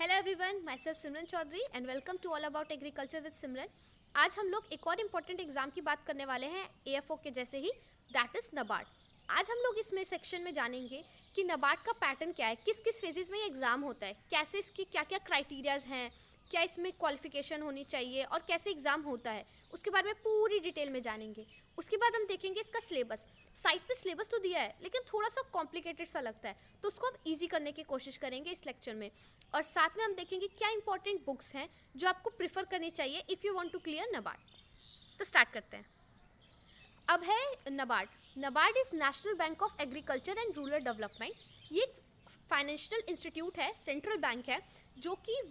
Hello everyone, myself Simran Chaudhary and welcome to all about agriculture with Simran. आज हम लोग एक और इम्पॉर्टेंट एग्जाम की बात करने वाले हैं एएफओ के जैसे ही, दैट इज़ नबार्ड। आज हम लोग इसमें सेक्शन में जानेंगे कि नबार्ड का पैटर्न क्या है, किस किस फेजेस में ये एग्ज़ाम होता है, कैसे इसकी क्या क्या क्राइटेरियाज हैं, क्या इसमें क्वालिफिकेशन होनी चाहिए और कैसे एग्ज़ाम होता है, उसके बारे में पूरी डिटेल में जानेंगे। उसके बाद हम देखेंगे इसका सिलेबस। साइट पे सिलेबस तो दिया है लेकिन थोड़ा सा कॉम्प्लिकेटेड सा लगता है, तो उसको हम ईजी करने की कोशिश करेंगे इस लेक्चर में। और साथ में हम देखेंगे क्या इंपॉर्टेंट बुक्स हैं जो आपको प्रिफर करनी चाहिए if you want to clear NABARD. तो स्टार्ट करते हैं। अब है NABARD. NABARD is National Bank of Agriculture and rural Development. ये एक फाइनेंशियल इंस्टीट्यूट है, सेंट्रल बैंक है, जो कि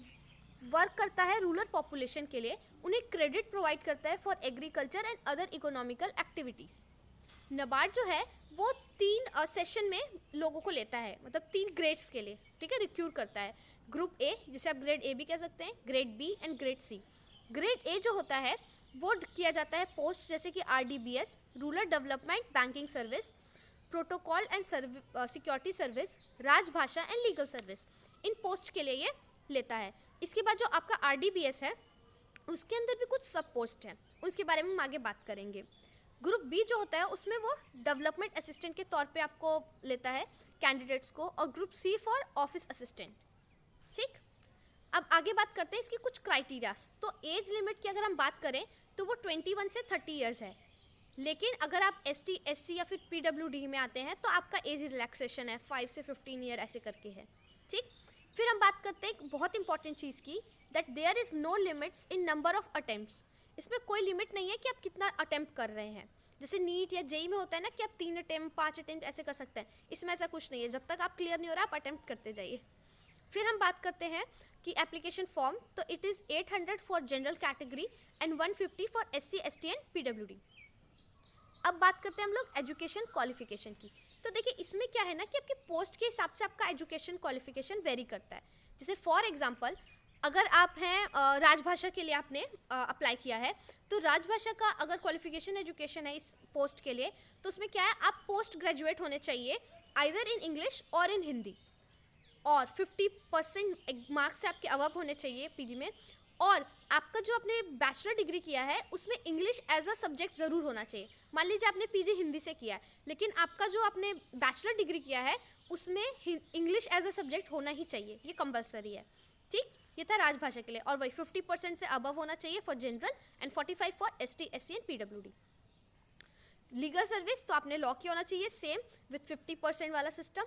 वर्क करता है रूरल पॉपुलेशन के लिए। उन्हें क्रेडिट प्रोवाइड करता है for agriculture and other economical activities. NABARD जो है वो 3 सेशन में लोगों को लेता है, मतलब 3 ग्रेड्स के लिए, ठीक है, रिक्रूट करता है। ग्रुप ए, जिसे आप ग्रेड ए भी कह सकते हैं, grade B and grade C. Grade A जो होता है वो किया जाता है पोस्ट जैसे कि RDBS, rural development banking service, protocol and security service, Rajbhasha and legal service. इन पोस्ट के लिए ये लेता है। इसके बाद जो आपका आरडीबीएस है उसके अंदर भी कुछ सब पोस्ट हैं, उसके बारे में हम आगे बात करेंगे। ग्रुप बी जो होता है उसमें वो डेवलपमेंट असिस्टेंट के तौर पे आपको लेता है कैंडिडेट्स को, और group C for office assistant. ठीक, अब आगे बात करते हैं इसकी कुछ क्राइटेरियाज। तो एज लिमिट की अगर हम बात करें तो वो 21 से 30 ईयर्स है, लेकिन अगर आप एसटी, एससी या फिर पीडब्ल्यूडी में आते हैं तो आपका एज रिलैक्सेशन है, 5 से 15 ईयर ऐसे करके है। ठीक, फिर हम बात करते हैं एक बहुत इंपॉर्टेंट चीज़ की, that there is no limits in number of attempts. इसमें कोई लिमिट नहीं है कि आप कितना अटेम्प्ट कर रहे हैं। जैसे नीट या जेई में होता है ना कि आप 3 अटेम्प्ट 5 अटेम्प्ट ऐसे कर सकते हैं, इसमें ऐसा कुछ नहीं है। जब तक आप क्लियर नहीं हो रहा आप अटेम्प्ट करते जाइए। फिर हम बात करते हैं कि एप्लीकेशन फॉर्म, तो it is 800 for general category and 150 for SC, ST and PWD. अब बात करते हैं हम लोग एजुकेशन क्वालिफिकेशन की। तो देखिए इसमें क्या है ना कि आपके पोस्ट के हिसाब से आपका एजुकेशन क्वालिफिकेशन वेरी करता है। जैसे फॉर एग्जांपल अगर आप हैं राजभाषा के लिए आपने अप्लाई किया है, तो राजभाषा का अगर क्वालिफिकेशन एजुकेशन है इस पोस्ट के लिए, तो उसमें क्या है, आप पोस्ट ग्रेजुएट होने चाहिए आइदर इन इंग्लिश और इन हिंदी, और 50% मार्क्स से आपके अबव होने चाहिए पीजी में। और आपका जो आपने बैचलर डिग्री किया है उसमें इंग्लिश एज अ सब्जेक्ट ज़रूर होना चाहिए। मान लीजिए आपने पीजी हिंदी से किया है, लेकिन आपका जो आपने बैचलर डिग्री किया है उसमें इंग्लिश एज अ सब्जेक्ट होना ही चाहिए, ये कंपलसरी है। ठीक, ये था राजभाषा के लिए। और वही 50% से अबव होना चाहिए for general and 45 for ST, SC and PWD. Legal service तो आपने लॉ किया होना चाहिए सेम विथ 50% वाला सिस्टम।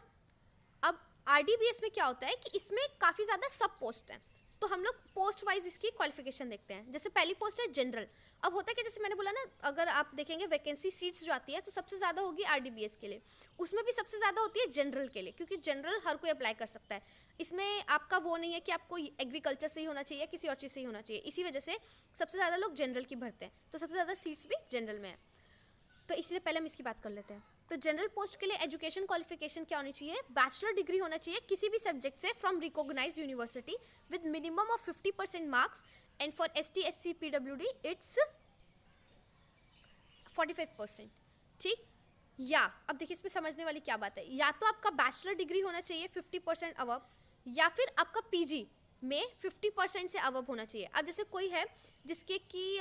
अब आरडीबीएस में क्या होता है कि इसमें काफ़ी ज़्यादा सब पोस्ट हैं, तो हम लोग पोस्ट वाइज इसकी क्वालिफिकेशन देखते हैं। जैसे पहली पोस्ट है जनरल। अब होता है कि जैसे मैंने बोला ना, अगर आप देखेंगे वैकेंसी सीट्स जो आती है तो सबसे ज़्यादा होगी आरडीबीएस के लिए, उसमें भी सबसे ज़्यादा होती है जनरल के लिए, क्योंकि जनरल हर कोई अप्लाई कर सकता है। इसमें आपका वो नहीं है कि आपको एग्रीकल्चर से ही होना चाहिए, किसी और चीज़ से ही होना चाहिए। इसी वजह से सबसे ज़्यादा लोग जनरल की भरते हैं, तो सबसे ज़्यादा सीट्स भी जनरल में है। तो इसलिए पहले हम इसकी बात कर लेते हैं। तो जनरल पोस्ट के लिए एजुकेशन क्वालिफिकेशन क्या होनी चाहिए, बैचलर डिग्री होना चाहिए किसी भी सब्जेक्ट से from recognised university with minimum of 50% marks, and for ST, SC, PWD it's 45%। ठीक, या अब देखिए इसमें समझने वाली क्या बात है, या तो आपका बैचलर डिग्री होना चाहिए 50% अबव, या फिर आपका पीजी में 50% से अबव होना चाहिए। अब जैसे कोई है जिसके कि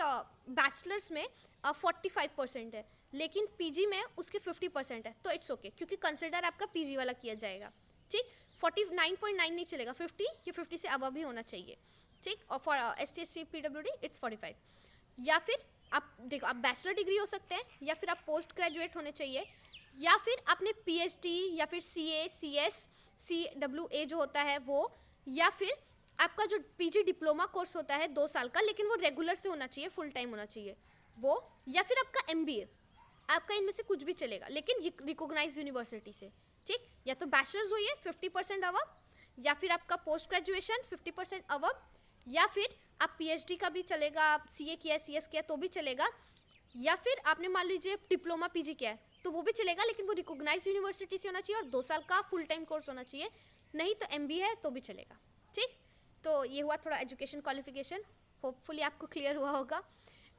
बैचलर्स में 45% है लेकिन पीजी में उसके 50% है, तो इट्स ओके, क्योंकि कंसिडर आपका पीजी वाला किया जाएगा। ठीक, 49.9 नहीं चलेगा, 50 या 50 से अबव ही होना चाहिए। ठीक, और for S T, S C, PWD it's 45। या फिर आप देखो, आप बैचलर डिग्री हो सकते हैं, या फिर आप पोस्ट ग्रेजुएट होने चाहिए, या फिर आपने पीएचडी या फिर सीए, सीएस, सीडब्ल्यूए जो होता है वो, या फिर आपका जो पीजी डिप्लोमा कोर्स होता है 2 साल का, लेकिन वो रेगुलर से होना चाहिए, फुल टाइम होना चाहिए वो, या फिर आपका एमबीए। आपका इनमें से कुछ भी चलेगा लेकिन रिकॉग्नाइज्ड यूनिवर्सिटी से। ठीक, या तो बैचलर्स हुई है 50% अवब, या फिर आपका पोस्ट ग्रेजुएशन 50% अवब, या फिर आप पीएचडी का भी चलेगा, आप सीए किया है, सीएस किया तो भी चलेगा, या फिर आपने मान लीजिए डिप्लोमा पीजी किया है तो वो भी चलेगा, लेकिन वो रिकॉग्नाइज्ड यूनिवर्सिटी से होना चाहिए और 2 साल का फुल टाइम कोर्स होना चाहिए, नहीं तो एमबीए है तो भी चलेगा। ठीक, तो ये हुआ थोड़ा एजुकेशन क्वालिफिकेशन, होपफुली आपको क्लियर हुआ होगा।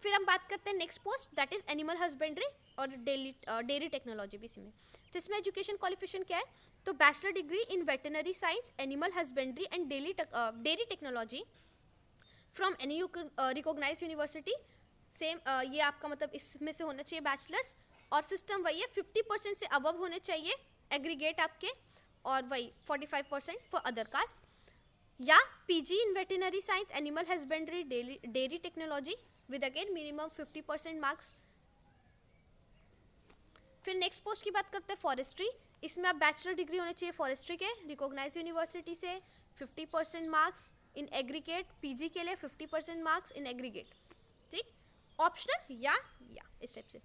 फिर हम बात करते हैं next post, that is animal husbandry और डेयरी टेक्नोलॉजी भी इसी में। तो इसमें एजुकेशन क्वालिफिकेशन क्या है, तो bachelor degree in veterinary science, animal husbandry and dairy technology from any recognise university, same ये आपका मतलब इसमें से होना चाहिए बैचलर्स, और सिस्टम वही है 50% से अबव होने चाहिए एग्रीगेट आपके, और वही 45% फॉर अदर कास्ट, या PG in veterinary science, animal husbandry, dairy technology with again minimum 50% marks. फिर नेक्स्ट पोस्ट की बात करते हैं फॉरेस्ट्री, इसमें आप बैचलर डिग्री होने चाहिए फॉरेस्ट्री के रिकॉग्नाइज यूनिवर्सिटी से, 50% मार्क्स इन एग्रीगेट, पीजी के लिए 50% मार्क्स इन एग्रीगेट, ठीक, ऑप्शनल या इस टाइप से।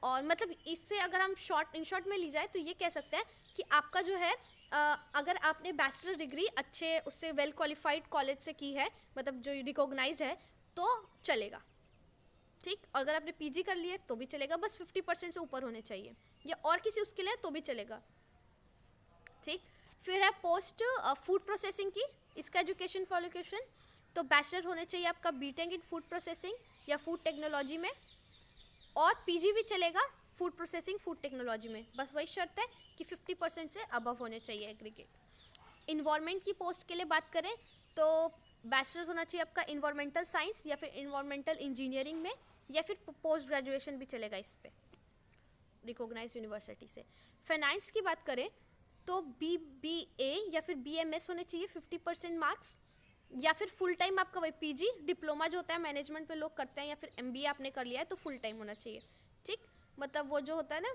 और मतलब इससे अगर हम इन शॉर्ट में ली जाए तो ये कह सकते हैं कि आपका जो है अगर आपने बैचलर डिग्री अच्छे उससे वेल क्वालिफाइड कॉलेज से की है, मतलब जो रिकॉग्नाइज्ड है, तो चलेगा, ठीक। और अगर आपने पीजी कर लिया तो भी चलेगा, बस 50% से ऊपर होने चाहिए, या और किसी उसके लिए तो भी चलेगा, ठीक। फिर है पोस्ट फूड प्रोसेसिंग की, इसका एजुकेशन क्वालिफिकेशन, तो बैचलर होने चाहिए आपका बीटेक इन फूड प्रोसेसिंग या फूड टेक्नोलॉजी में, और पीजी भी चलेगा फूड प्रोसेसिंग फूड टेक्नोलॉजी में, बस वही शर्त है कि 50% से अबव होने चाहिए एग्रीगेट। इन्वायरमेंट की पोस्ट के लिए बात करें तो बैचलर्स होना चाहिए आपका इन्वायरमेंटल साइंस या फिर इन्वायरमेंटल इंजीनियरिंग में, या फिर पोस्ट ग्रेजुएशन भी चलेगा इस पे रिकॉग्नाइज यूनिवर्सिटी से। फाइनेंस की बात करें तो BBA या फिर BMS होने चाहिए 50% मार्क्स, या फिर फुल टाइम आपका वही पीजी डिप्लोमा जो होता है मैनेजमेंट पे लोग करते हैं, या फिर MBA आपने कर लिया है तो फुल टाइम होना चाहिए, ठीक। मतलब वो जो होता है ना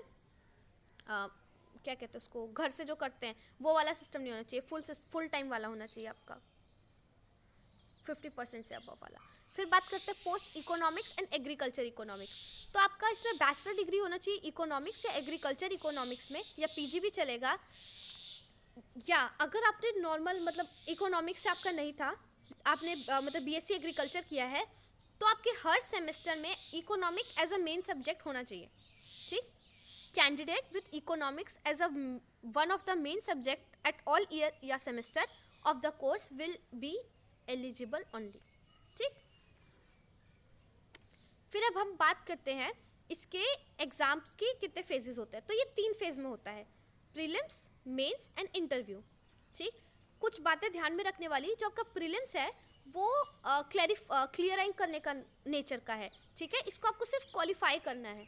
क्या कहते हैं उसको, घर से जो करते हैं वो वाला सिस्टम नहीं होना चाहिए, फुल टाइम वाला होना चाहिए आपका, 50% से अबव वाला। फिर बात करते हैं post economics and agriculture economics, तो आपका इसमें बैचलर डिग्री होना चाहिए इकोनॉमिक्स या एग्रीकल्चर इकोनॉमिक्स में, या पीजी भी चलेगा, या अगर आपने नॉर्मल मतलब इकोनॉमिक्स से आपका नहीं था, आपने मतलब BSc एग्रीकल्चर किया है, तो आपके हर सेमेस्टर में economic as a main subject होना चाहिए, ठीक। Candidate with economics as a one of the main subject at all year या semester of the course will be eligible only, ठीक। फिर अब हम बात करते हैं इसके एग्जाम्स के कितने फेजेस होते हैं, तो ये 3 फेज में होता है, प्रीलिम्स, मेंस एंड इंटरव्यू, ठीक। कुछ बातें ध्यान में रखने वाली, जो आपका प्रीलिम्स है वो क्लियरिंग करने का नेचर का है, ठीक है, इसको आपको सिर्फ क्वालिफाई करना है,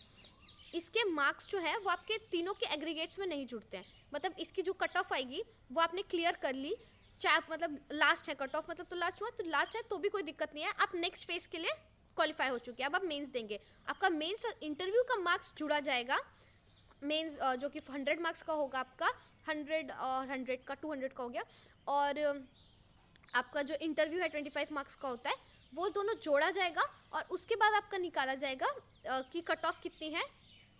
इसके मार्क्स जो है वो आपके तीनों के एग्रीगेट्स में नहीं जुड़ते हैं, मतलब इसकी जो कट ऑफ आएगी वो आपने क्लियर कर ली, चाहे मतलब लास्ट है कट ऑफ, मतलब तो लास्ट हुआ तो लास्ट है तो भी कोई दिक्कत नहीं है, आप नेक्स्ट फेज के लिए क्वालिफाई हो चुके हैं, अब आप मेंस देंगे, आपका मेंस और इंटरव्यू का मार्क्स जुड़ा जाएगा, मेंस जो कि 100 मार्क्स का होगा आपका, 100 और 100 का 200 का हो गया, और आपका जो इंटरव्यू है 25 मार्क्स का होता है, वो दोनों जोड़ा जाएगा, और उसके बाद आपका निकाला जाएगा कि कट ऑफ कितनी है,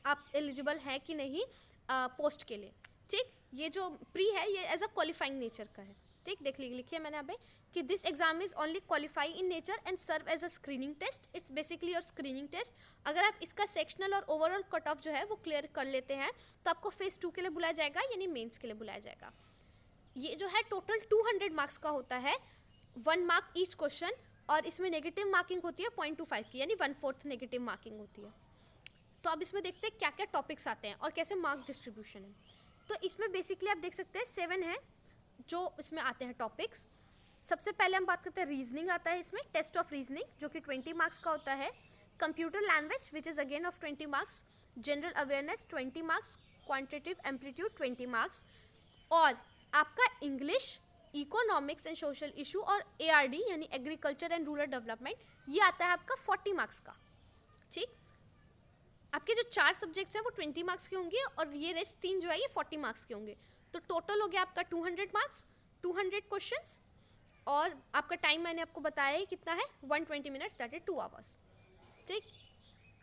आप एलिजिबल हैं कि नहीं पोस्ट के लिए, ठीक। ये जो प्री है ये एज अ क्वालिफाइंग नेचर का है, ठीक। देख लिखिए मैंने यहाँ पे कि this exam is only qualify in nature and serve as a screening test, it's basically your screening test. अगर आप इसका सेक्शनल और ओवरऑल कट ऑफ जो है वो क्लियर कर लेते हैं तो आपको फेज 2 के लिए बुलाया जाएगा, यानी मेंस के लिए बुलाया जाएगा। ये जो है टोटल 200 मार्क्स का होता है, 1 मार्क ईच क्वेश्चन, और इसमें नेगेटिव मार्किंग होती है 0.25 की, यानी 1/4 नेगेटिव मार्किंग होती है। तो अब इसमें देखते हैं क्या क्या टॉपिक्स आते हैं और कैसे मार्क डिस्ट्रीब्यूशन है। तो इसमें बेसिकली आप देख सकते हैं 7 हैं जो इसमें आते हैं टॉपिक्स। सबसे पहले हम बात करते हैं रीजनिंग आता है इसमें, टेस्ट ऑफ रीजनिंग जो कि 20 मार्क्स का होता है, computer language which is again of 20 marks, general awareness 20 marks, quantitative amplitude 20 marks, और आपका English, economics and social issue और ARD यानी एग्रीकल्चर एंड रूरल डेवलपमेंट, ये आता है आपका 40 मार्क्स का, ठीक। आपके जो 4 सब्जेक्ट्स हैं वो 20 मार्क्स के होंगे, और ये रेस्ट 3 जो है ये 40 मार्क्स के होंगे, तो टोटल हो गया आपका 200 मार्क्स, 200 क्वेश्चंस, और आपका टाइम मैंने आपको बताया ही कितना है, 120 मिनट्स, दैट इज 2 आवर्स, ठीक।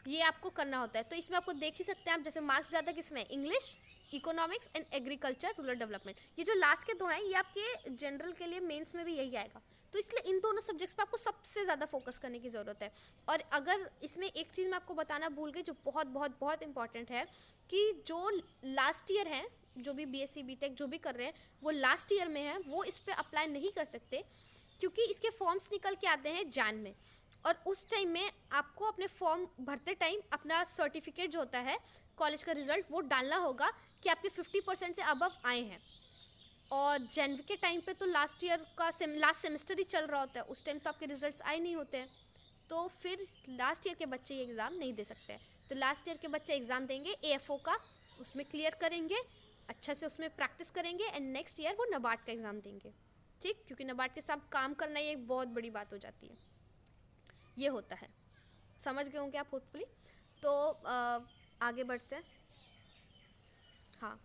ये आपको करना होता है। तो इसमें आपको देख ही सकते हैं आप, जैसे मार्क्स ज़्यादा किसमें, English, economics and agriculture rural Development. ये जो लास्ट के 2 हैं ये आपके जनरल के लिए मेंस में भी यही आएगा, तो इसलिए इन दोनों सब्जेक्ट्स पे आपको सबसे ज़्यादा फोकस करने की ज़रूरत है। और अगर इसमें एक चीज़ मैं आपको बताना भूल गई जो बहुत बहुत बहुत इंपॉर्टेंट है, कि जो लास्ट ईयर है, जो भी BSc BTech जो भी कर रहे हैं वो लास्ट ईयर में है, वो इस पर अप्लाई नहीं कर सकते, क्योंकि इसके फॉर्म्स निकल के आते हैं जैन में, और उस टाइम में आपको अपने फॉर्म भरते टाइम अपना सर्टिफिकेट जो होता है कॉलेज का रिजल्ट वो डालना होगा कि आपके 50% से अबव आए हैं। और जनवरी के टाइम पे तो लास्ट ईयर का लास्ट सेमेस्टर ही चल रहा होता है, उस टाइम तो आपके रिजल्ट्स आए नहीं होते हैं, तो फिर लास्ट ईयर के बच्चे ये एग्ज़ाम नहीं दे सकते हैं। तो लास्ट ईयर के बच्चे एग्ज़ाम देंगे AFO का, उसमें क्लियर करेंगे, अच्छा से उसमें प्रैक्टिस करेंगे एंड नेक्स्ट ईयर वो NABARD का एग्ज़ाम देंगे, ठीक, क्योंकि NABARD के साथ काम करना ये एक बहुत बड़ी बात हो जाती है। ये होता है, समझ गए होंगे आप होपफुली। तो आगे बढ़ते हैं। हाँ,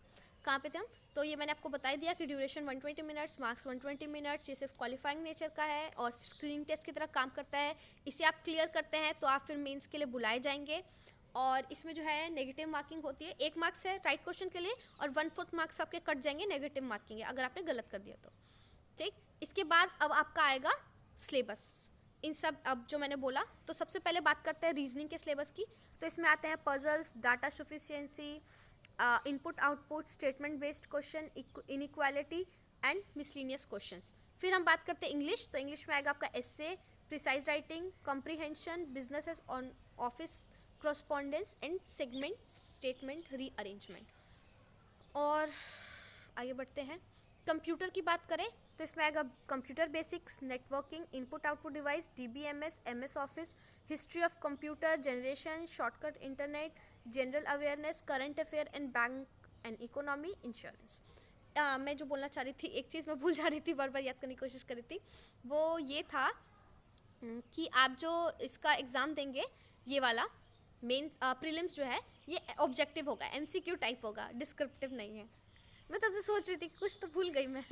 कहाँ पे थे हम? तो ये मैंने आपको बता ही दिया कि ड्यूरेशन 120 मिनट्स, मार्क्स 120 मिनट्स, ये सिर्फ क्वालिफाइंग नेचर का है और स्क्रीनिंग टेस्ट की तरह काम करता है। इसे आप क्लियर करते हैं तो आप फिर मेंस के लिए बुलाए जाएंगे और इसमें जो है नेगेटिव मार्किंग होती है, 1 मार्क्स है राइट क्वेश्चन के लिए और 1/4 मार्क्स आपके कट जाएंगे नेगेटिव मार्किंग है अगर आपने गलत कर दिया तो, ठीक। इसके बाद अब आपका आएगा सिलेबस, इन सब अब जो मैंने बोला। तो सबसे पहले बात करते हैं रीजनिंग के सिलेबस की। तो इसमें आते हैं puzzles, data sufficiency, input output, statement based question, inequality and miscellaneous questions. फिर हम बात करते हैं इंग्लिश। तो इंग्लिश में आएगा आपका essay, precise writing, comprehension, business on office correspondence and segment statement rearrangement. और आगे बढ़ते हैं। कंप्यूटर की बात करें तो इसमें आएगा computer basics, networking, input output device, DBMS, MS office, history of computer, generation, shortcut internet, general awareness, current affair and bank and economy, insurance. मैं जो बोलना चाह रही थी, एक चीज़ मैं भूल जा रही थी, बार बार याद करने की कोशिश कर रही थी, वो ये था कि आप जो इसका एग्ज़ाम देंगे, ये वाला मेंस प्रीलिम्स जो है, ये ऑब्जेक्टिव होगा, MCQ टाइप होगा, डिस्क्रिप्टिव नहीं है। मैं तब से सोच रही थी कुछ तो भूल गई मैं।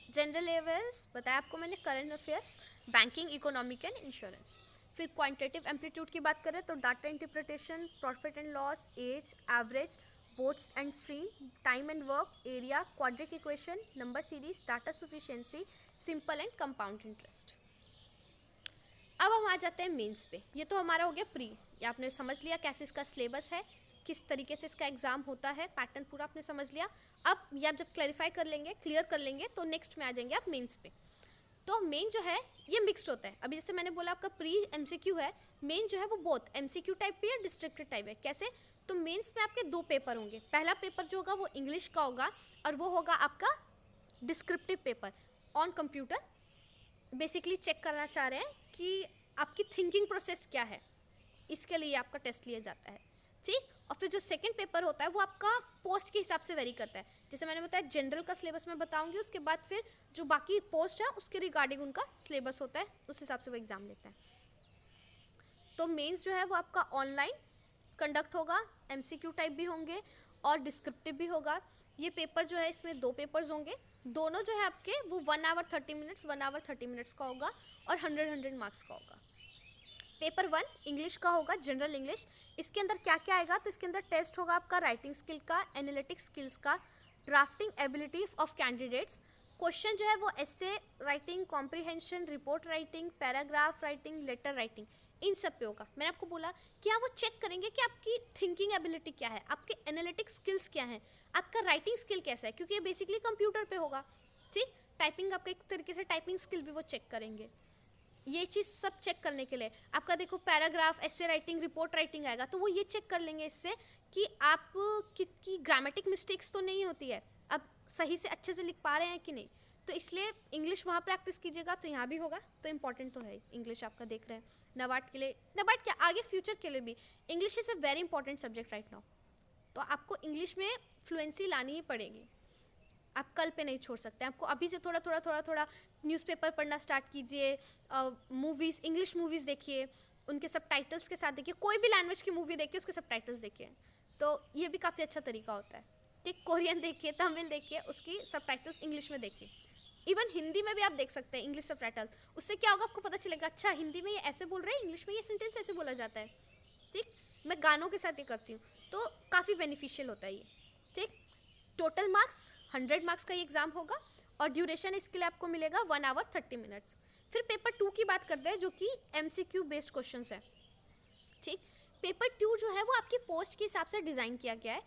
जनरल अवेयर्स बताया आपको मैंने, current affairs, banking, economic and insurance. फिर क्वांटिटेटिव एम्पलीट्यूड की बात करें तो data interpretation, profit and loss, age, average, boats and stream, time and work, area, quadratic equation, number series, data sufficiency, simple and compound interest. अब हम आ जाते हैं mains पे। ये तो हमारा हो गया प्री, ये आपने समझ लिया कैसे इसका सिलेबस है, किस तरीके से इसका एग्जाम होता है, पैटर्न पूरा आपने समझ लिया। अब ये आप जब क्लैरिफाई कर लेंगे, क्लियर कर लेंगे, तो नेक्स्ट में आ जाएंगे आप मेंस पे। तो मेन जो है ये मिक्स्ड होता है। अभी जैसे मैंने बोला आपका प्री MCQ है, मेन जो है वो बोथ MCQ टाइप भी है, डिस्ट्रक्टिव टाइप है। कैसे? तो मेंस में आपके 2 पेपर होंगे। पहला पेपर जो होगा वो इंग्लिश का होगा और वो होगा आपका descriptive paper on computer. Basically check करना चाह रहे हैं कि आपकी थिंकिंग प्रोसेस क्या है, इसके लिए आपका टेस्ट लिया जाता है, ठीक। और फिर जो सेकंड पेपर होता है वो आपका पोस्ट के हिसाब से वेरी करता है। जैसे मैंने बताया जनरल का सिलेबस मैं बताऊंगी, उसके बाद फिर जो बाकी पोस्ट है उसके रिगार्डिंग उनका सिलेबस होता है, उस हिसाब से वो एग्ज़ाम लेते हैं। तो मेंस जो है वो आपका ऑनलाइन कंडक्ट होगा, MCQ टाइप भी होंगे और डिस्क्रिप्टिव भी होगा। ये पेपर जो है इसमें 2 पेपर्स होंगे, दोनों जो है आपके वो 1 आवर 30 मिनट्स 1 आवर 30 मिनट्स का होगा और 100 मार्क्स का होगा। पेपर 1 इंग्लिश का होगा, जनरल इंग्लिश। इसके अंदर क्या क्या आएगा? तो इसके अंदर टेस्ट होगा आपका राइटिंग स्किल का, एनालिटिक स्किल्स का, drafting ability of candidates. Question जो है वो essay writing, comprehension, report writing, paragraph writing, letter writing, इन सब पे होगा। मैंने आपको बोला कि हाँ वो चेक करेंगे कि आपकी थिंकिंग एबिलिटी क्या है, आपके एनालिटिक स्किल्स क्या हैं, आपका राइटिंग स्किल कैसा है, क्योंकि ये बेसिकली कंप्यूटर पे होगा, ठीक। टाइपिंग आपका एक तरीके से टाइपिंग स्किल भी वो चेक करेंगे। ये चीज़ सब चेक करने के लिए आपका देखो पैराग्राफ, एस्से राइटिंग, रिपोर्ट राइटिंग आएगा, तो वो ये चेक कर लेंगे इससे कि आप की ग्रामेटिक मिस्टेक्स तो नहीं होती है, अब सही से अच्छे से लिख पा रहे हैं कि नहीं। तो इसलिए इंग्लिश वहाँ प्रैक्टिस कीजिएगा, तो यहाँ भी होगा, तो इम्पॉर्टेंट तो है इंग्लिश आपका देख रहे हैं। NABARD के लिए, NABARD क्या आगे फ्यूचर के लिए भी English is a very important subject right now. तो आपको इंग्लिश में फ्लुएंसी लानी ही पड़ेगी, आप कल पे नहीं छोड़ सकते। आपको अभी से थोड़ा थोड़ा थोड़ा थोड़ा न्यूज़पेपर पढ़ना स्टार्ट कीजिए, मूवीज़, इंग्लिश मूवीज़ देखिए, उनके सब टाइटल्स के साथ देखिए, कोई भी लैंग्वेज की मूवी देखिए उसके सब टाइटल्स देखिए, तो ये भी काफ़ी अच्छा तरीका होता है, ठीक। कोरियन देखिए, तमिल देखिए, उसकी सब टाइटल्स इंग्लिश में देखिए, इवन हिंदी में भी आप देख सकते हैं इंग्लिश सब टाइटल। उससे क्या होगा आपको पता चलेगा, अच्छा हिंदी में ये ऐसे बोल रहे हैं, इंग्लिश में ये सेंटेंस ऐसे बोला जाता है, ठीक। मैं गानों के साथ ये करती हूँ, तो काफ़ी बेनिफिशियल होता है ये, ठीक। टोटल मार्क्स 100 मार्क्स का ये एग्ज़ाम होगा और ड्यूरेशन इसके लिए आपको मिलेगा 1 आवर 30 मिनट्स। फिर पेपर 2 की बात करते हैं जो कि MCQ बेस्ड क्वेश्चंस है, ठीक। पेपर 2 जो है वो आपकी पोस्ट के हिसाब से डिज़ाइन किया गया है।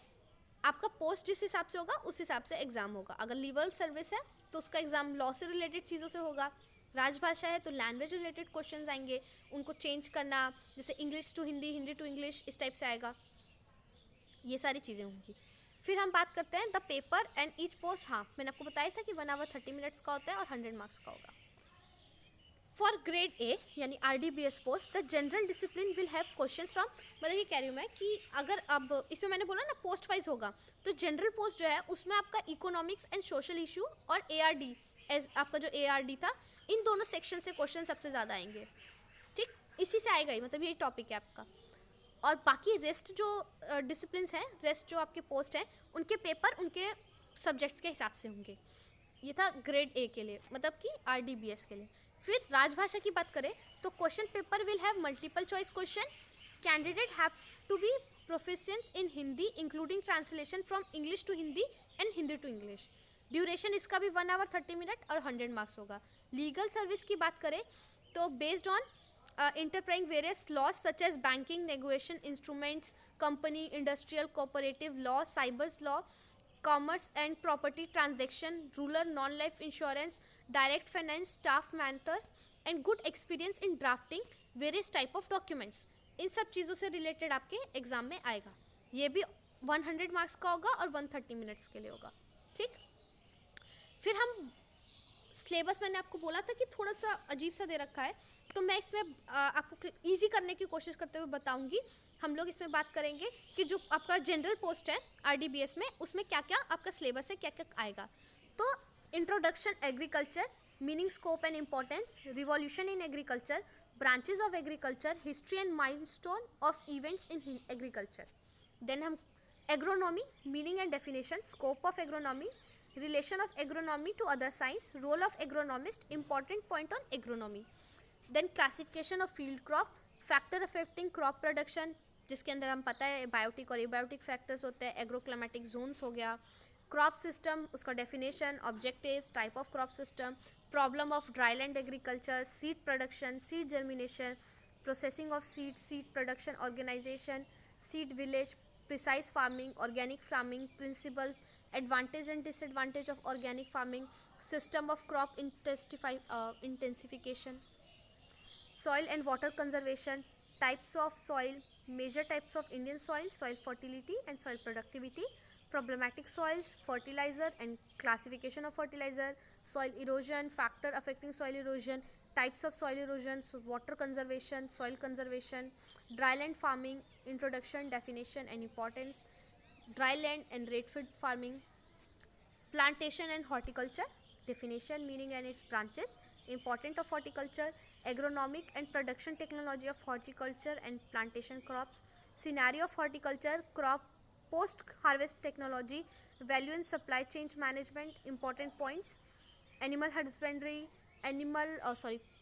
आपका पोस्ट जिस हिसाब से होगा उस हिसाब से एग्ज़ाम होगा। अगर लीगल सर्विस है तो उसका एग्ज़ाम लॉ से रिलेटेड चीज़ों से होगा, राजभाषा है तो लैंग्वेज रिलेटेड क्वेश्चंस आएंगे, उनको चेंज करना, जैसे English to Hindi, Hindi to English, इस टाइप से आएगा, ये सारी चीज़ें होंगी। फिर हम बात करते हैं the paper and each post. हाँ, मैंने आपको बताया था कि 1 आवर 30 मिनट्स का होता है और 100 मार्क्स का होगा। फॉर ग्रेड ए यानी RDBS post the general discipline will have questions from, मतलब ये कह रही हूँ मैं कि अगर अब इसमें मैंने बोला ना पोस्ट वाइज होगा, तो जनरल पोस्ट जो है उसमें आपका इकोनॉमिक्स एंड सोशल इशू और ARD, एज आपका जो ARD था, इन दोनों सेक्शन से क्वेश्चन सबसे ज़्यादा आएंगे। ठीक, इसी से आएगा ही, मतलब यही टॉपिक है आपका। और बाकी रेस्ट जो डिसिप्लिन्स हैं, रेस्ट जो आपके पोस्ट हैं, उनके पेपर उनके सब्जेक्ट्स के हिसाब से होंगे। ये था ग्रेड ए के लिए, मतलब कि RDBS के लिए। फिर राजभाषा की बात करें तो question paper will have multiple choice question, candidate have to be proficient in Hindi including translation from English to Hindi and Hindi to English. Duration इसका भी 1 आवर 30 मिनट और 100 मार्क्स होगा। लीगल सर्विस की बात करें तो based on interpreting various laws such as banking, negotiation instruments, company, industrial, cooperative law, cyber's law, commerce and property transaction, rural non-life insurance, direct finance, staff matter and good experience in drafting various type of documents। इन सब चीज़ों से related आपके exam में आएगा। ये भी 100 marks का होगा और 130 मिनट्स के लिए होगा। ठीक, फिर हम सिलेबस, मैंने आपको बोला था कि थोड़ा सा अजीब सा दे रखा है, तो मैं इसमें आपको इजी करने की कोशिश करते हुए बताऊंगी। हम लोग इसमें बात करेंगे कि जो आपका जनरल पोस्ट है RDBS में, उसमें क्या क्या आपका सिलेबस है, क्या क्या आएगा। तो introduction agriculture, meaning, scope and importance, revolution in agriculture, branches of agriculture, history and milestone of events in agriculture. Then हम agronomy, meaning and definition, scope of agronomy, relation of agronomy to other science, role of agronomist, important point on agronomy। then classification of field crop, factor affecting crop production, जिसके अंदर हम पता है biotic और abiotic factors होते हैं, एग्रोक्लामेटिक zones हो गया, क्रॉप सिस्टम, उसका definition, objectives, type of crop system, problem of dryland agriculture, seed production, seed germination, processing of seed, seed production organisation, seed village, precise farming, organic farming principles, advantage and disadvantage of organic farming, system of crop intensification, soil and water conservation, types of soil, major types of Indian soil, soil fertility and soil productivity, problematic soils, fertilizer and classification of fertilizer, soil erosion, factor affecting soil erosion, types of soil erosion, water conservation, soil conservation, dryland farming, introduction, definition and importance, dryland and ratefield farming, plantation and horticulture, definition, meaning and its branches, important of horticulture, agronomic and production technology of horticulture and plantation crops, scenario of horticulture, crop post harvest technology, value and supply chain management, important points, animal husbandry,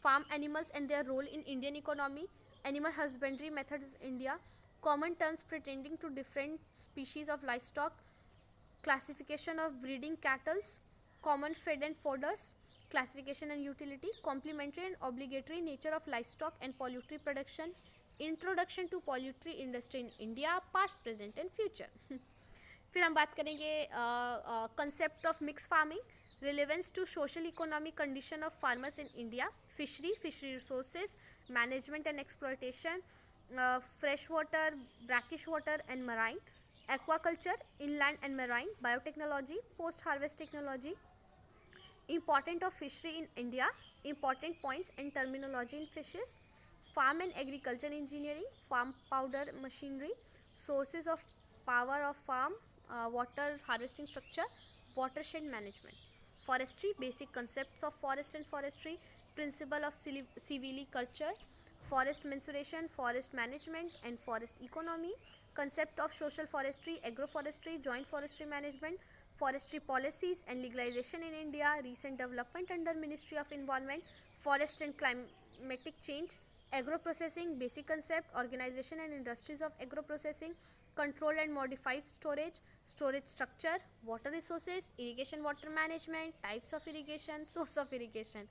farm animals and their role in Indian economy, animal husbandry methods in India, common terms pertaining to different species of livestock, classification of breeding cattle, common fed and fodders, classification and utility, complementary and obligatory nature of livestock and poultry production, introduction to poultry industry in India, past, present and future। फिर हम बात करेंगे concept of mixed farming, relevance to social economic condition of farmers in India, fishery resources, management and exploitation, freshwater, brackish water and marine, aquaculture, inland and marine, biotechnology, post-harvest technology, important of fishery in India, important points and terminology in fishes, farm and agriculture engineering, farm powder machinery, sources of power of farm, water harvesting structure, watershed management, forestry, basic concepts of forest and forestry, principle of silviculture, forest mensuration, forest management and forest economy, concept of social forestry, agroforestry, joint forestry management, forestry policies and legalization in India, recent development under Ministry of Environment, forest and climatic change, agro-processing, basic concept, organization and industries of agro-processing, control and modify storage, storage structure, water resources, irrigation water management, types of irrigation, source of irrigation,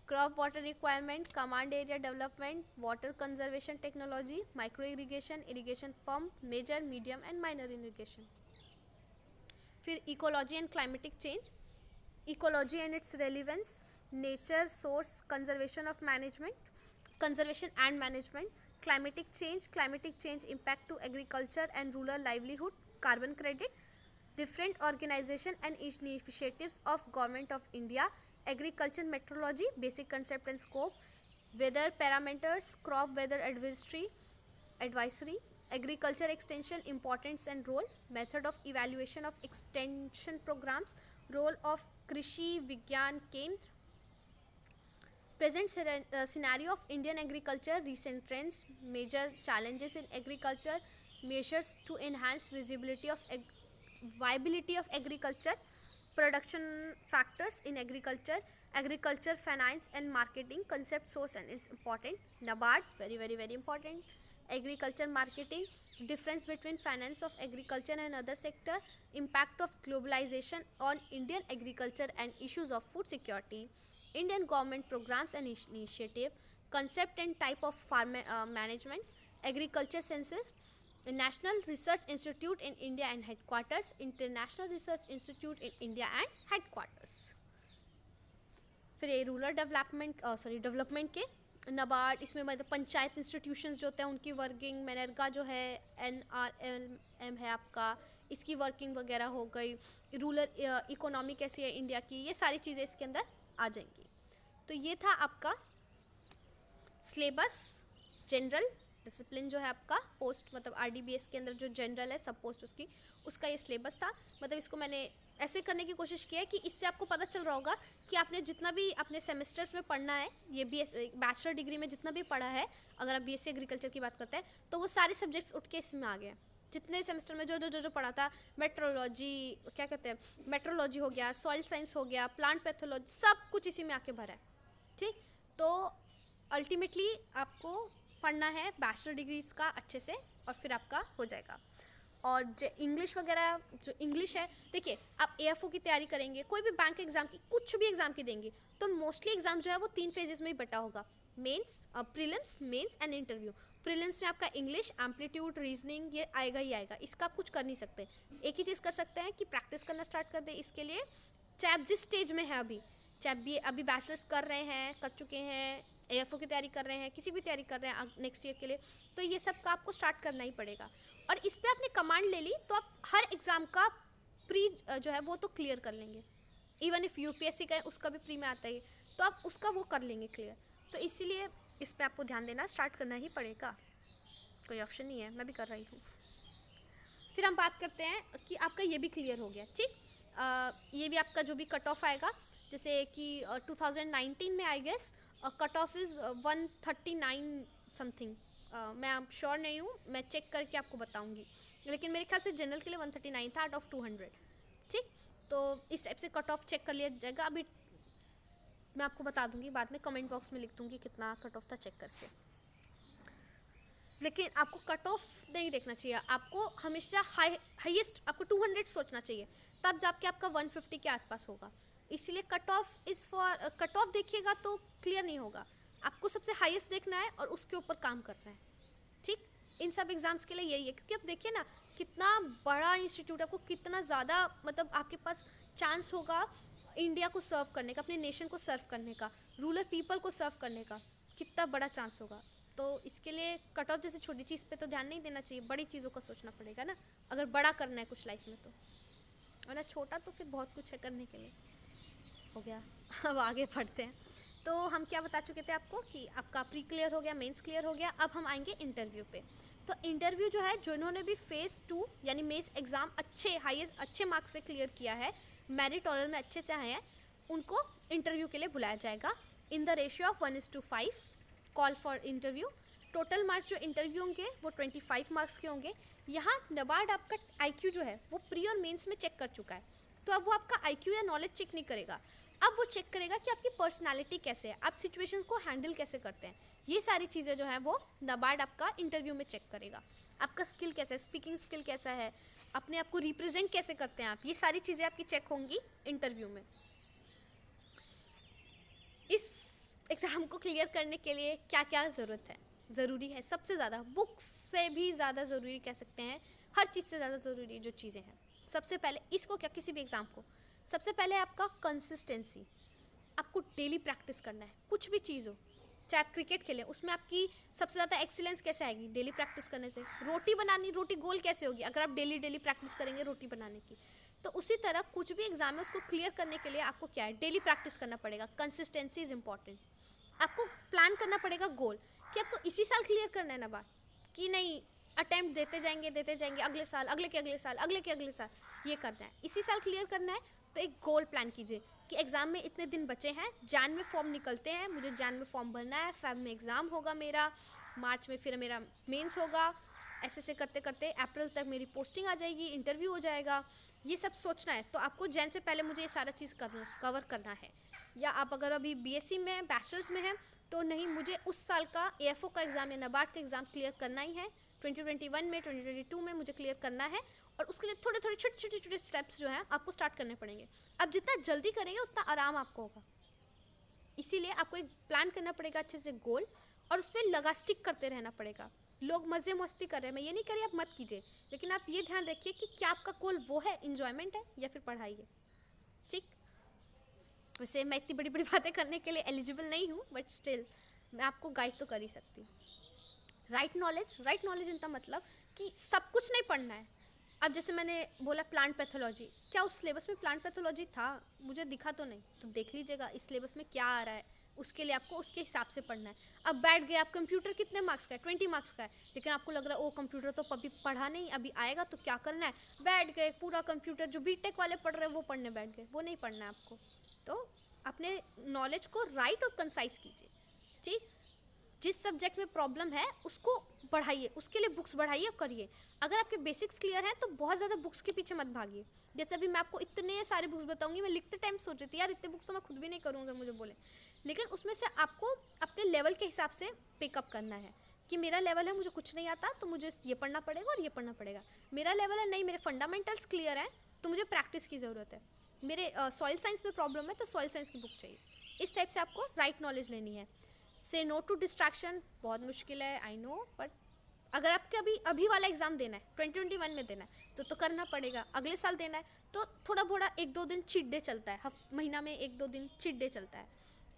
crop water requirement, command area development, water conservation technology, micro irrigation, irrigation pump, major, medium and minor irrigation। फिर ecology and climatic change, ecology and its relevance, nature, source, conservation and management, climatic change impact to agriculture and rural livelihood, carbon credit, different organization and initiatives of Government of India, agriculture metrology, basic concept and scope, weather parameters, crop weather advisory, agriculture extension importance and role, method of evaluation of extension programs, role of Krishi Vigyan Kendra, present scenario of Indian agriculture, recent trends, major challenges in agriculture, measures to enhance viability of agriculture, production factors in agriculture, agriculture finance and marketing, concept source and it's important, NABARD, very important, agriculture marketing, difference between finance of agriculture and other sector, impact of globalization on Indian agriculture and issues of food security, Indian government programs and initiative, concept and type of farm management, agriculture census, National Research Institute in India and headquarters, International Research Institute in India and headquarters. फिर ये rural development के NABARD, इसमें मतलब panchayat institutions जो होते हैं उनकी working, MNREGA जो है, NRLM है आपका, इसकी वर्किंग वगैरह हो गई, रूरल इकोनॉमी कैसी है इंडिया की, ये सारी चीज़ें इसके अंदर आ जाएंगी. तो ये था आपका सिलेबस. जनरल डिसिप्लिन जो है आपका पोस्ट मतलब RDBS के अंदर जो जनरल है सब पोस्ट उसका ये सिलेबस था. मतलब इसको मैंने ऐसे करने की कोशिश की है कि इससे आपको पता चल रहा होगा कि आपने जितना भी अपने सेमेस्टर्स में पढ़ना है, ये बैचलर डिग्री में जितना भी पढ़ा है, अगर आप BSc एग्रीकल्चर की बात करते हैं तो वो सारे सब्जेक्ट्स उठ के इसमें आ गए. जितने सेमेस्टर में जो पढ़ा था, मेट्रोलॉजी क्या कहते हैं, मेट्रोलॉजी हो गया, सॉइल साइंस हो गया, प्लांट पैथोलॉजी, सब कुछ इसी में आके भरा है. ठीक, तो अल्टीमेटली आपको पढ़ना है बैचलर डिग्रीज का अच्छे से और फिर आपका हो जाएगा. और जो इंग्लिश वगैरह जो इंग्लिश है, देखिए आप AFO की तैयारी करेंगे, कोई भी बैंक एग्जाम की, कुछ भी एग्जाम की देंगे तो मोस्टली एग्जाम जो है वो 3 फेजेस में ही बटा होगा, mains, prelims, mains and interview. Prelims में आपका इंग्लिश, एम्पलीट्यूड, रीजनिंग ये आएगा ही आएगा, इसका आप कुछ कर नहीं सकते. एक ही चीज़ कर सकते हैं कि प्रैक्टिस करना स्टार्ट कर दे. इसके लिए चाहे आप जिस स्टेज में है चाहे अभी बैचलर्स कर रहे हैं, कर चुके हैं, AFO की तैयारी कर रहे हैं, किसी भी तैयारी कर रहे हैं नेक्स्ट ईयर के लिए, तो ये सब का आपको स्टार्ट करना ही पड़ेगा. और इस पर आपने कमांड ले ली तो आप हर एग्ज़ाम का प्री जो है वो तो क्लियर कर लेंगे. इवन इफ UPSC का है उसका भी प्री में आता है तो आप उसका वो कर लेंगे क्लियर. तो इसीलिए इस पर आपको ध्यान देना स्टार्ट करना ही पड़ेगा, कोई ऑप्शन नहीं है, मैं भी कर रही हूँ. फिर हम बात करते हैं कि आपका ये भी क्लियर हो गया. ठीक, ये भी आपका जो भी कट ऑफ आएगा, जैसे कि 2019 में I guess cut off is 139 something. मैं अब श्योर नहीं हूँ, मैं चेक करके आपको बताऊँगी, लेकिन मेरे ख्याल से जनरल के लिए 139 था आउट ऑफ 200. ठीक, तो इस टाइप से कट ऑफ चेक कर लिया जाएगा. अभी मैं आपको बता दूँगी, बाद में कमेंट बॉक्स में लिख दूँगी कितना कट ऑफ था चेक करके. लेकिन आपको कट ऑफ नहीं देखना चाहिए, आपको हमेशा हाईएस्ट आपको 200 सोचना चाहिए, तब जाके आपका 150 के आसपास होगा. इसीलिए कट ऑफ देखिएगा तो क्लियर नहीं होगा, आपको सबसे हाईएस्ट देखना है और उसके ऊपर काम करना है. ठीक, इन सब एग्जाम्स के लिए यही है, क्योंकि अब देखिए ना कितना बड़ा इंस्टीट्यूट, आपको कितना ज़्यादा मतलब आपके पास चांस होगा इंडिया को सर्व करने का, अपने नेशन को सर्व करने का, रूरल पीपल को सर्व करने का, कितना बड़ा चांस होगा. तो इसके लिए कट ऑफ जैसे छोटी चीज़ पे तो ध्यान नहीं देना चाहिए, बड़ी चीज़ों का सोचना पड़ेगा ना, अगर बड़ा करना है कुछ लाइफ में तो. वरना छोटा तो फिर बहुत कुछ है करने के लिए. हो गया, अब आगे बढ़ते हैं. तो हम क्या बता चुके थे आपको कि आपका प्री क्लियर हो गया, मेंस क्लियर हो गया. अब हम आएंगे इंटरव्यू पे. तो इंटरव्यू जो है, जिन्होंने भी फेज़ 2 यानी मेंस एग्ज़ाम अच्छे मार्क्स से क्लियर किया है, मेरिट ऑर्डर में अच्छे से आए हैं, उनको इंटरव्यू के लिए बुलाया जाएगा in the ratio of 1:5 call for interview. Total marks जो इंटरव्यू होंगे वो 25 मार्क्स के होंगे. यहाँ NABARD आपका IQ जो है वो प्री और मेंस में चेक कर चुका है, तो अब वो आपका IQ या नॉलेज चेक नहीं करेगा, अब वो चेक करेगा कि आपकी पर्सनालिटी कैसे है, आप सिचुएशन को हैंडल कैसे करते हैं. ये सारी चीज़ें जो है वो NABARD आपका इंटरव्यू में चेक करेगा. आपका स्किल कैसा है, स्पीकिंग स्किल कैसा है, अपने आप को रिप्रेजेंट कैसे करते हैं आप, ये सारी चीज़ें आपकी चेक होंगी इंटरव्यू में. इस एग्ज़ाम को क्लियर करने के लिए क्या क्या ज़रूरी है, सबसे ज़्यादा बुक्स से भी ज़्यादा ज़रूरी कह सकते हैं, हर चीज़ से ज़्यादा ज़रूरी जो चीज़ें हैं. सबसे पहले इसको क्या, किसी भी एग्ज़ाम को सबसे पहले आपका कंसिस्टेंसी, आपको डेली प्रैक्टिस करना है. कुछ भी चीज़ हो, चाहे आप क्रिकेट खेलें, उसमें आपकी सबसे ज़्यादा एक्सीलेंस कैसे आएगी, डेली प्रैक्टिस करने से. रोटी गोल कैसे होगी, अगर आप डेली प्रैक्टिस करेंगे रोटी बनाने की. तो उसी तरह कुछ भी एग्जाम है उसको क्लियर करने के लिए आपको क्या है, डेली प्रैक्टिस करना पड़ेगा। Consistency is important. आपको प्लान करना पड़ेगा गोल कि आपको इसी साल क्लियर करना है ना बात, कि नहीं अटेम्प्ट देते जाएंगे अगले साल, अगले के अगले साल, अगले के अगले साल, ये करना है, इसी साल क्लियर करना है। तो एक गोल प्लान कीजिए कि एग्ज़ाम में इतने दिन बचे हैं, जान में फॉर्म निकलते हैं, मुझे जान में फॉर्म भरना है, फेब में एग्ज़ाम होगा मेरा, मार्च में फिर मेरा मेंस होगा, ऐसे करते करते अप्रैल तक मेरी पोस्टिंग आ जाएगी, इंटरव्यू हो जाएगा, ये सब सोचना है। तो आपको जैन से पहले मुझे ये सारा चीज़ कवर करना है। या आप अगर अभी बीएससी में बैचलर्स में हैं तो नहीं, मुझे उस साल का एएफओ का एग्ज़ाम या नाबार्ड का एग्ज़ाम क्लियर करना ही है, 2021 में 2022 में मुझे क्लियर करना है। और उसके लिए थोड़े थोड़े छोटे स्टेप्स जो हैं आपको स्टार्ट करने पड़ेंगे। अब जितना जल्दी करेंगे उतना आराम आपको होगा, इसीलिए आपको एक प्लान करना पड़ेगा अच्छे से गोल, और उस पर लगा स्टिक करते रहना पड़ेगा। लोग मज़े मस्ती कर रहे हैं, मैं ये नहीं कह रही आप मत कीजिए, लेकिन आप ये ध्यान रखिए कि क्या आपका गोल वो है, इन्जॉयमेंट है या फिर पढ़ाई है। ठीक, वैसे मैं इतनी बड़ी बड़ी बातें करने के लिए एलिजिबल नहीं हूँ, बट स्टिल मैं आपको गाइड तो कर ही सकती हूँ। राइट नॉलेज इनका मतलब कि सब कुछ नहीं पढ़ना है। अब जैसे मैंने बोला प्लांट पैथोलॉजी, क्या उस सिलेबस में प्लांट पैथोलॉजी था? मुझे दिखा तो नहीं, तो देख लीजिएगा इस सिलेबस में क्या आ रहा है, उसके लिए आपको उसके हिसाब से पढ़ना है। अब बैठ गए आप, कंप्यूटर कितने मार्क्स का है? 20 मार्क्स का है, लेकिन आपको लग रहा है ओ कंप्यूटर तो अभी पढ़ा नहीं, अभी आएगा तो क्या करना है, बैठ गए पूरा कंप्यूटर जो बीटेक वाले पढ़ रहे हैं वो पढ़ने बैठ गए, वो नहीं पढ़ना है आपको। तो अपने नॉलेज को राइट और कंसाइज कीजिए। ठीक, जिस सब्जेक्ट में प्रॉब्लम है उसको बढ़ाइए, उसके लिए बुक्स बढ़ाइए और करिए। अगर आपके बेसिक्स क्लियर हैं तो बहुत ज़्यादा बुक्स के पीछे मत भागिए। जैसे अभी मैं आपको इतने सारे बुक्स बताऊंगी, मैं लिखते टाइम सोच रही थी यार इतने बुक्स तो मैं खुद भी नहीं करूँगा मुझे बोले, लेकिन उसमें से आपको अपने लेवल के हिसाब से पिकअप करना है कि मेरा लेवल है, मुझे कुछ नहीं आता तो मुझे ये पढ़ना पड़ेगा और ये पढ़ना पड़ेगा। मेरा लेवल है नहीं, मेरे फंडामेंटल्स क्लियर हैं तो मुझे प्रैक्टिस की ज़रूरत है। मेरे सॉइल साइंस में प्रॉब्लम है तो सॉइल साइंस की बुक चाहिए। इस टाइप से आपको राइट नॉलेज लेनी है। से नो टू डिस्ट्रैक्शन बहुत मुश्किल है, आई नो, बट अगर आपके अभी वाला एग्ज़ाम देना है 2021 में देना है तो करना पड़ेगा। अगले साल देना है तो थोड़ा थोड़ा 1-2 दिन चीट डे चलता है, महीना में 1-2 दिन चीट डे चलता है,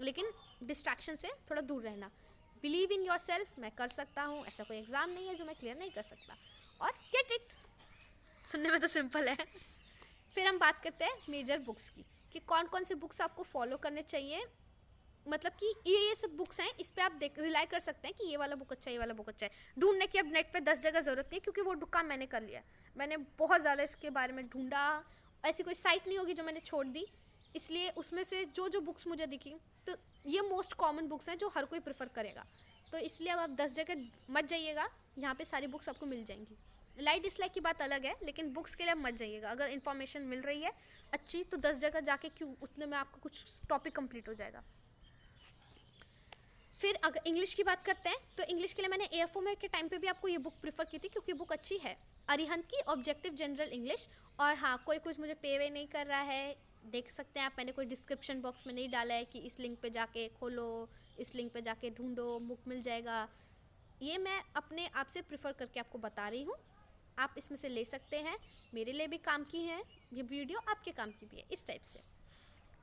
लेकिन डिस्ट्रैक्शन से थोड़ा दूर रहना। बिलीव इन योर सेल्फ, मैं कर सकता हूँ, ऐसा कोई एग्ज़ाम नहीं है जो मैं क्लियर नहीं कर सकता, और गेट इट। सुनने में तो सिंपल है। फिर हम बात करते हैं मेजर बुक्स की, कि कौन कौन से बुक्स आपको फॉलो करने चाहिए। मतलब कि ये सब बुक्स हैं, इस पे आप रिलाई कर सकते हैं कि ये वाला बुक अच्छा है, ये वाला बुक अच्छा है। ढूंढने की अब नेट पे 10 जगह ज़रूरत नहीं है, क्योंकि वो काम मैंने कर लिया। मैंने बहुत ज़्यादा इसके बारे में ढूंढा, ऐसी कोई साइट नहीं होगी जो मैंने छोड़ दी, इसलिए उसमें से जो बुक्स मुझे दिखी, तो ये मोस्ट कॉमन बुक्स हैं जो हर कोई प्रेफर करेगा। तो इसलिए अब आप 10 जगह मत जाइएगा, यहाँ पर सारी बुक्स आपको मिल जाएंगी। लाइक डिसलाइक की बात अलग है, लेकिन बुक्स के लिए मत जाइएगा। अगर इन्फॉर्मेशन मिल रही है अच्छी तो 10 जगह जाके क्यों, उतने में आपका कुछ टॉपिक कंप्लीट हो जाएगा। फिर अगर इंग्लिश की बात करते हैं तो इंग्लिश के लिए मैंने एएफओ में के टाइम पे भी आपको ये बुक प्रेफर की थी, क्योंकि बुक अच्छी है, अरिहंत की ऑब्जेक्टिव जनरल इंग्लिश। और हाँ, कोई कुछ मुझे पे वे नहीं कर रहा है, देख सकते हैं आप, मैंने कोई डिस्क्रिप्शन बॉक्स में नहीं डाला है कि इस लिंक पे जाके खोलो, इस लिंक पे जाके ढूंढो, बुक मिल जाएगा। ये मैं अपने आप से प्रेफर करके आपको बता रही हूँ, आप इसमें से ले सकते हैं, मेरे लिए भी काम की है ये वीडियो, आपके काम की भी है, इस टाइप से।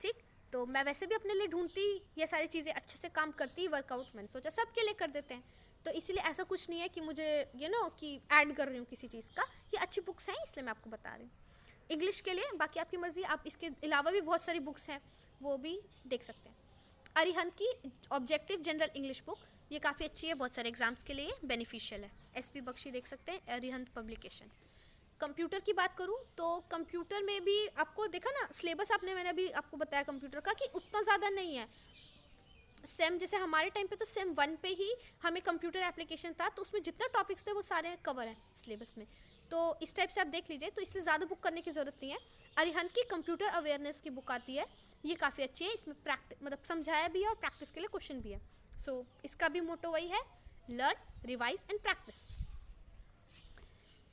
ठीक, तो मैं वैसे भी अपने लिए ढूंढती ये सारी चीज़ें, अच्छे से काम करती, वर्कआउट मैंने सोचा सबके लिए कर देते हैं, तो इसीलिए ऐसा कुछ नहीं है कि मुझे कि ऐड कर रही हूँ किसी चीज़ का, ये अच्छी बुक्स हैं इसलिए मैं आपको बता रही हूँ। इंग्लिश के लिए बाकी आपकी मर्ज़ी, आप इसके अलावा भी बहुत सारी बुक्स हैं वो भी देख सकते हैं। अरिहंत की ऑब्जेक्टिव जनरल इंग्लिश बुक, ये काफ़ी अच्छी है, बहुत सारे एग्जाम्स के लिए बेनिफिशियल है। एसपी बख्शी देख सकते हैं, अरिहंत पब्लिकेशन। कंप्यूटर की बात करूं तो कंप्यूटर में भी आपको देखा ना सिलेबस, मैंने अभी आपको बताया कंप्यूटर का कि उतना ज़्यादा नहीं है। सेम जैसे हमारे टाइम पे तो सेम 1 पे ही हमें कंप्यूटर एप्लीकेशन था, तो उसमें जितने टॉपिक्स थे वो सारे कवर हैं सिलेबस में, तो इस टाइप से आप देख लीजिए, तो इसलिए ज़्यादा बुक करने की ज़रूरत नहीं है। अरिहंत की कंप्यूटर अवेयरनेस की बुक आती है, ये काफ़ी अच्छी है, इसमें प्रैक्टिस मतलब समझाया भी है और प्रैक्टिस के लिए क्वेश्चन भी है। सो इसका भी मोटो वही है, लर्न, रिवाइज एंड प्रैक्टिस।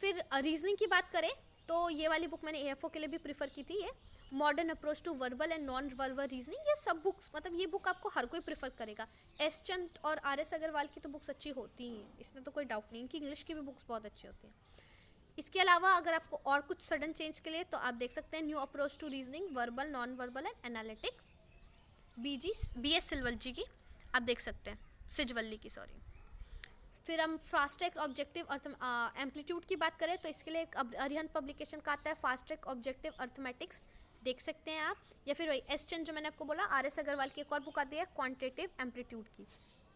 फिर रीजनिंग की बात करें तो ये वाली बुक मैंने एएफओ के लिए भी प्रीफर की थी, ये modern approach to verbal and non verbal reasoning. ये सब बुक्स मतलब ये बुक आपको हर कोई प्रीफर करेगा। एस चंद और आर.एस. अग्रवाल की तो बुक्स अच्छी होती हैं, इसमें तो कोई डाउट नहीं कि इंग्लिश की भी बुक्स बहुत अच्छी होती हैं। इसके अलावा अगर आपको और कुछ सडन चेंज के लिए तो आप देख सकते हैं new approach to reasoning, verbal, non verbal and analytic, B S Sijwali ji की आप देख सकते हैं, सिजवल्ली की, सॉरी। फिर हम फास्ट ट्रैक ऑब्जेक्टिव एम्पलीट्यूड की बात करें तो इसके लिए एक अरिहंत पब्लिकेशन का आता है, फास्ट ट्रैक ऑब्जेक्टिव अर्थमेटिक्स, देख सकते हैं आप। या फिर वही एस चंद जो मैंने आपको बोला, आर एस अग्रवाल की एक और बुक आती है क्वांटिटेटिव एम्पलीट्यूड की,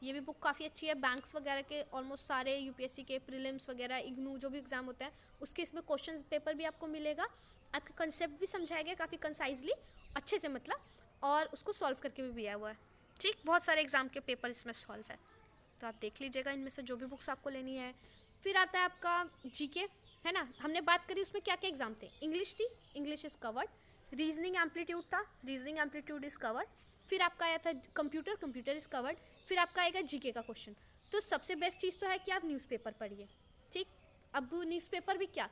ये भी बुक काफ़ी अच्छी है। बैंक्स वगैरह के ऑलमोस्ट सारे यूपीएससी के प्रीलिम्स वगैरह, इग्नू जो भी एग्जाम होता है उसके इसमें क्वेश्चन पेपर भी आपको मिलेगा, आपके कंसेप्ट भी समझाया गया काफ़ी कंसाइजली, अच्छे से मतलब, और उसको सॉल्व करके भी दिया हुआ है। ठीक, बहुत सारे एग्जाम के पेपर इसमें सॉल्व है, तो आप देख लीजिएगा इनमें से जो भी बुक्स आपको लेनी है। फिर आता है आपका जीके, है ना, हमने बात करी उसमें क्या क्या एग्जाम थे। इंग्लिश थी, English is covered. Reasoning amplitude था, रीजनिंग एम्पलीट्यूड इज कवर्ड। फिर आपका आया था कंप्यूटर, कंप्यूटर इज कवर्ड। फिर आपका आएगा जीके का क्वेश्चन। तो सबसे बेस्ट चीज़ तो है कि आप न्यूज़पेपर पढ़िए। ठीक, अब न्यूज़पेपर भी क्या,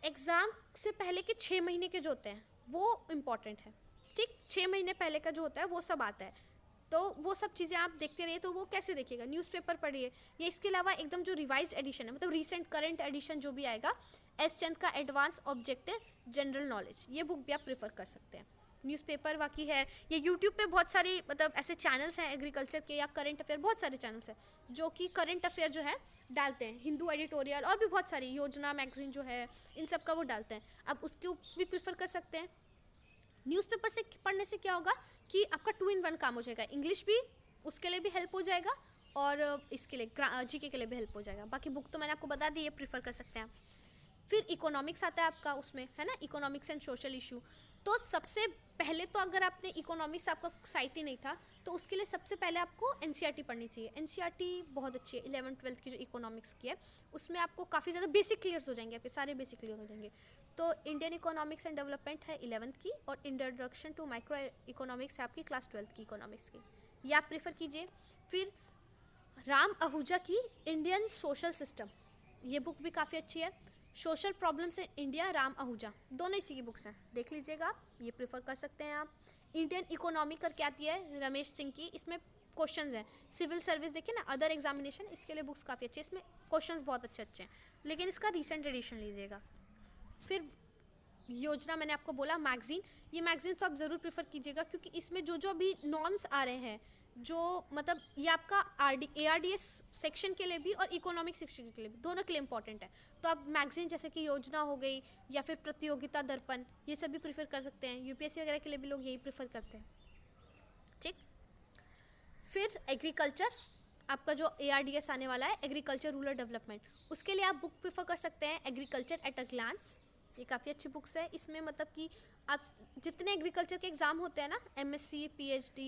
एग्ज़ाम से पहले के 6 महीने के जो होते हैं वो इम्पॉर्टेंट है। ठीक, 6 महीने पहले का जो होता है वो सब आता है, तो वो सब चीज़ें आप देखते रहिए। तो वो कैसे देखिएगा, न्यूज़पेपर पढ़िए। या इसके अलावा एकदम जो रिवाइज एडिशन है, मतलब रिसेंट करंट एडिशन जो भी आएगा, एस चंद का एडवांस ऑब्जेक्टिव जनरल नॉलेज, ये बुक भी आप प्रेफर कर सकते हैं। न्यूज़पेपर बाकी है, ये यूट्यूब पे बहुत सारी मतलब ऐसे चैनल्स हैं एग्रीकल्चर के या करंट अफेयर, बहुत सारे चैनल्स हैं जो कि करंट अफेयर जो है डालते हैं, हिंदू एडिटोरियल और भी बहुत सारी, योजना मैगजीन जो है, इन सब का वो डालते हैं, आप उसके भी प्रेफर कर सकते हैं। न्यूज़पेपर से पढ़ने से क्या होगा कि आपका 2 in 1 काम हो जाएगा, इंग्लिश भी उसके लिए भी हेल्प हो जाएगा और इसके लिए जीके के लिए भी हेल्प हो जाएगा। बाकी बुक तो मैंने आपको बता दी है, प्रीफर कर सकते हैं आप। फिर इकोनॉमिक्स आता है आपका उसमें, है ना, इकोनॉमिक्स एंड सोशल इशू। तो सबसे पहले तो अगर आपने इकोनॉमिक्स आपका साइट ही नहीं था तो उसके लिए सबसे पहले आपको एनसीईआरटी पढ़नी चाहिए। एनसीईआरटी बहुत अच्छी है, 11th-12th की जो इकोनॉमिक्स की है उसमें आपको काफ़ी ज़्यादा बेसिक क्लियर हो जाएंगे, आपके सारे बेसिक क्लियर हो जाएंगे। तो इंडियन इकोनॉमिक्स एंड डेवलपमेंट है 11th की, और इंट्रोडक्शन टू माइक्रो इकोनॉमिक्स है आपकी क्लास 12th की इकोनॉमिक्स की, ये आप प्रेफर कीजिए। फिर राम आहूजा की इंडियन सोशल सिस्टम, ये बुक भी काफ़ी अच्छी है। Social problems in India, Ram Ahuja, दोनों इसी की बुक्स हैं, देख लीजिएगा आप, ये प्रेफर कर सकते हैं आप। इंडियन इकोनॉमी करके आती है रमेश सिंह की, इसमें क्वेश्चंस हैं, सिविल सर्विस देखिए ना, अदर एग्जामिनेशन, इसके लिए बुक्स काफ़ी अच्छी है, इसमें क्वेश्चंस बहुत अच्छे अच्छे हैं, लेकिन इसका रिसेंट एडिशन लीजिएगा। फिर योजना मैंने आपको बोला मैगजीन, ये मैगजीन तो आप ज़रूर प्रेफर कीजिएगा क्योंकि इसमें जो जो अभी नॉर्म्स आ रहे हैं, जो मतलब ये आपका ARDS सेक्शन के लिए भी और इकोनॉमिक सेक्शन के लिए भी, दोनों के लिए इंपॉर्टेंट है। तो आप मैगजीन जैसे कि योजना हो गई या फिर प्रतियोगिता दर्पण, ये सब भी प्रेफर कर सकते हैं। यूपीएससी वगैरह के लिए भी लोग यही प्रेफर करते हैं। ठीक, फिर एग्रीकल्चर, आपका जो ARDS आने वाला है, एग्रीकल्चर रूरल डेवलपमेंट, उसके लिए आप बुक प्रेफर कर सकते हैं एग्रीकल्चर एट अ ग्लांस, ये काफ़ी अच्छी बुक्स है। इसमें मतलब कि आप जितने एग्रीकल्चर के एग्ज़ाम होते हैं ना, MSc PhD,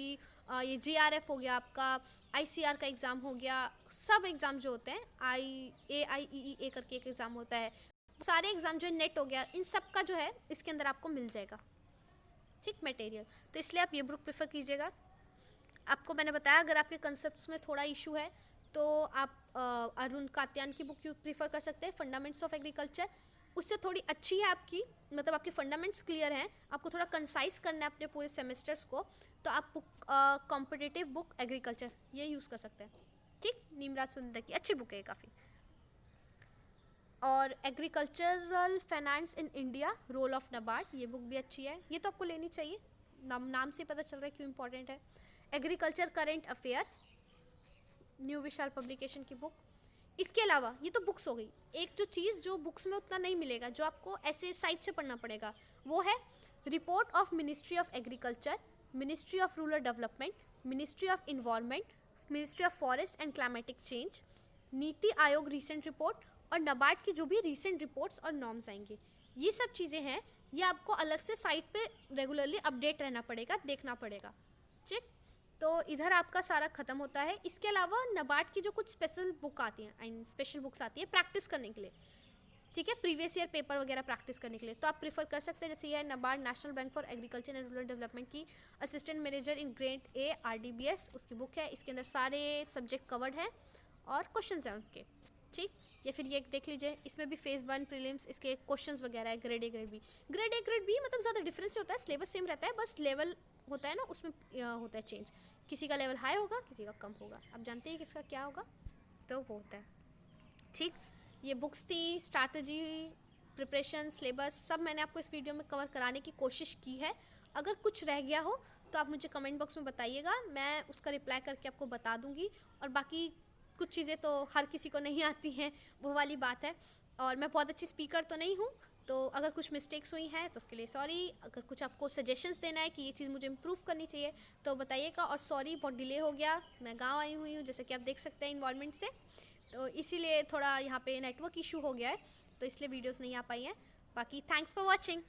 ये JRF हो गया आपका, ICR का एग्ज़ाम हो गया, सब एग्ज़ाम जो होते हैं, AIEEA करके एक एग्ज़ाम होता है, सारे एग्ज़ाम जो है, नेट हो गया, इन सब का जो है इसके अंदर आपको मिल जाएगा। ठीक, मटेरियल, तो इसलिए आप ये बुक प्रेफर कीजिएगा। आपको मैंने बताया अगर आपके कंसेप्ट्स में थोड़ा इशू है तो आप अरुण कात्यान की बुक प्रीफर कर सकते हैं, फंडामेंट्स ऑफ एग्रीकल्चर, उससे थोड़ी अच्छी है आपकी, मतलब आपके फंडामेंट्स क्लियर हैं, आपको थोड़ा कंसाइज करना है अपने पूरे सेमेस्टर्स को, तो आप बुक कॉम्पिटिटिव बुक एग्रीकल्चर ये यूज़ कर सकते हैं। ठीक, नीमराज सुंदर की अच्छी बुक है काफ़ी। और agricultural finance in India, role of NABARD, ये बुक भी अच्छी है, ये तो आपको लेनी चाहिए, नाम से पता चल रहा है क्यों इंपॉर्टेंट है। एग्रीकल्चर करंट अफेयर, न्यू विशाल पब्लिकेशन की बुक। इसके अलावा ये तो बुक्स हो गई, एक जो चीज़ जो बुक्स में उतना नहीं मिलेगा, जो आपको ऐसे साइट से पढ़ना पड़ेगा, वो है report of ministry of agriculture, ministry of rural development, ministry of environment, ministry of forest and climatic change, NITI Aayog recent report, और नाबार्ड की जो भी रिसेंट रिपोर्ट्स और नॉर्म्स आएंगे, ये सब चीज़ें हैं, ये आपको अलग से साइट पे रेगुलरली अपडेट रहना पड़ेगा, देखना पड़ेगा। ठीक, तो इधर आपका सारा खत्म होता है। इसके अलावा नाबार्ड की जो कुछ स्पेशल बुक आती हैं, स्पेशल बुक्स आती है प्रैक्टिस करने के लिए, ठीक है, प्रीवियस ईयर पेपर वगैरह प्रैक्टिस करने के लिए, तो आप प्रीफर कर सकते हैं। जैसे ये NABARD national bank for agriculture and rural development की assistant manager in grade A RDBS, उसकी बुक है, इसके अंदर सारे सब्जेक्ट कवर्ड हैं और क्वेश्चन हैं उसके। ठीक, या फिर ये देख लीजिए, इसमें भी फेज़ 1 प्रीलिम्स, इसके क्वेश्चंस वगैरह है, grade A grade B। Grade A grade B मतलब ज़्यादा डिफरेंस नहीं होता है, सिलेबस सेम रहता है, बस लेवल होता है ना उसमें होता है चेंज, किसी का लेवल हाई होगा, किसी का कम होगा, आप जानते हैं किसका क्या होगा, तो वो होता है। ठीक, ये बुक्स थी, स्ट्रैटेजी, प्रिपरेशन, सिलेबस, सब मैंने आपको इस वीडियो में कवर कराने की कोशिश की है। अगर कुछ रह गया हो तो आप मुझे कमेंट बॉक्स में बताइएगा, मैं उसका रिप्लाई करके आपको बता दूंगी। और बाकी कुछ चीज़ें तो हर किसी को नहीं आती हैं, वो वाली बात है। और मैं बहुत अच्छी स्पीकर तो नहीं हूँ, तो अगर कुछ मिस्टेक्स हुई हैं तो उसके लिए सॉरी। अगर कुछ आपको सजेशंस देना है कि ये चीज़ मुझे इम्प्रूव करनी चाहिए तो बताइएगा। और सॉरी, बहुत डिले हो गया, मैं गाँव आई हुई हूँ जैसे कि आप देख सकते हैं इन्वायरमेंट से, तो इसीलिए थोड़ा यहाँ पे नेटवर्क इशू हो गया है, तो इसलिए वीडियोस नहीं आ पाई हैं। बाकी थैंक्स फॉर वॉचिंग।